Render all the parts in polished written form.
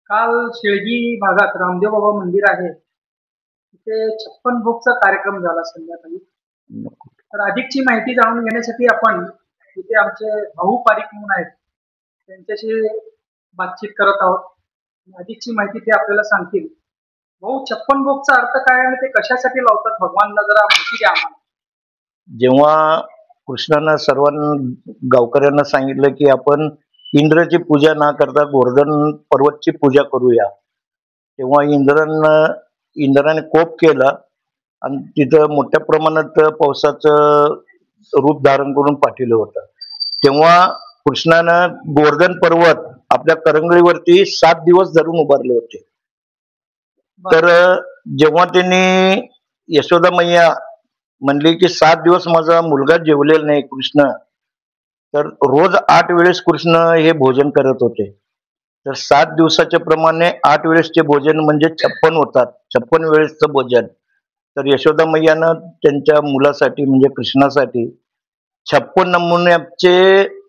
काल शेळगी भागात रामदेव बाबा मंदिर आहे तिथे 56 भोगचा कार्यक्रम झाला संध्याकाळी. तर अधिकची माहिती जाणून घेण्यासाठी आपण तिथे आमचे भाऊ पारिक म्हणून आहेत त्यांच्याशी बातचीत करत आहोत. अधिकची माहिती ते आपल्याला सांगतील. भाऊ, 56 भोगचा अर्थ काय आणि ते कशासाठी लावतात भगवानला, जरा माहिती द्या आम्हाला. जेव्हा कृष्णानं सर्वांना गावकऱ्यांना सांगितलं की आपण इंद्राची पूजा न करता गोवर्धन पर्वतची पूजा करूया, तेव्हा इंद्राने कोप केला आणि तिथं मोठ्या प्रमाणात पावसाचं रूप धारण करून पाठवलं होतं. तेव्हा कृष्णानं गोवर्धन पर्वत आपल्या करंगळीवरती 7 दिवस धरून उभारले होते. तर जेव्हा त्यांनी यशोदा मैया म्हणली की 7 दिवस माझा मुलगा जेवलेला नाही कृष्ण, तर रोज 8 वेळेस कृष्ण हे भोजन करत होते. तर 7 दिवसाच्या प्रमाणे 8 वेळेसचे भोजन म्हणजे 56 होतात, 56 वेळेसचं भोजन. तर यशोदा मैयानं त्यांच्या मुलासाठी म्हणजे कृष्णासाठी 56 नमुन्याचे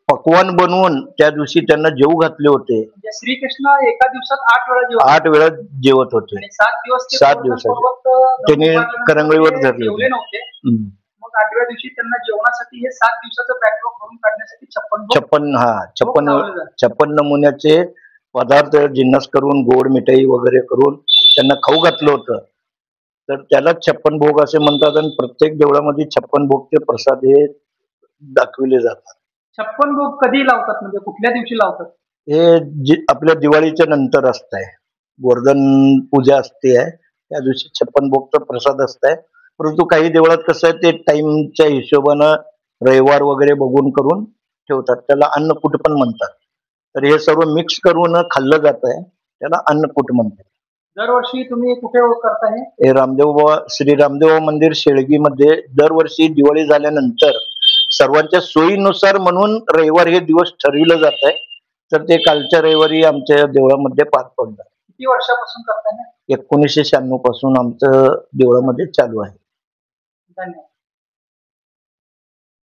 पक्वान बनवून त्या दिवशी त्यांना जेवू घातले होते. म्हणजे श्रीकृष्ण एका दिवसात 8 वेळा जेवत 8 वेळा जेवत होते. आणि 7 दिवस ते 7 गोवर्धन दिवसाचे पर्वत त्यांनी उभारल्यानंतर करंगळीवर ते धरले जेवले होते. नव्हते. मग 8व्या दिवशी त्यांना जेवणासाठी हे 7 दिवसाचं बॅकलॉग भरून काढण्यासाठी 56 56 नमुन्याचे पदार्थ जिन्नस करून गोड मिठाई वगैरे करून त्यांना खाऊ घातलं होतं. तर त्याला 56 भोग असे म्हणतात आणि प्रत्येक देवळामध्ये 56 भोगचे प्रसाद हे दाखविले जातात. 56 भोग कधी लावतात, म्हणजे कुठल्या दिवशी लावतात? हे आपल्या दिवाळीच्या नंतर असतंय, गोवर्धन पूजा असते आहे त्या दिवशी 56 भोगचा प्रसाद असतंय. परंतु काही देवळात कसं आहे ते टाइमच्या हिशोबानं रविवार वगैरे बघून करून ठेवतात, त्याला अन्नकूट पण म्हणतात. तर हे सर्व मिक्स करून खाल्लं जात आहे, त्याला अन्नकूट म्हणतात. दरवर्षी तुम्ही कुठे करता हे श्री रामदेव बाबा मंदिर शेळगीमध्ये दरवर्षी दिवाळी झाल्यानंतर सर्वांच्या सोयीनुसार म्हणून रविवार हे दिवस ठरविलं जात आहे. तर ते कालच्या रविवारी आमच्या देवळामध्ये पार पडलं. किती वर्षापासून करताय? 1996 पासून आमचं देवळामध्ये चालू आहे. धन्यवाद.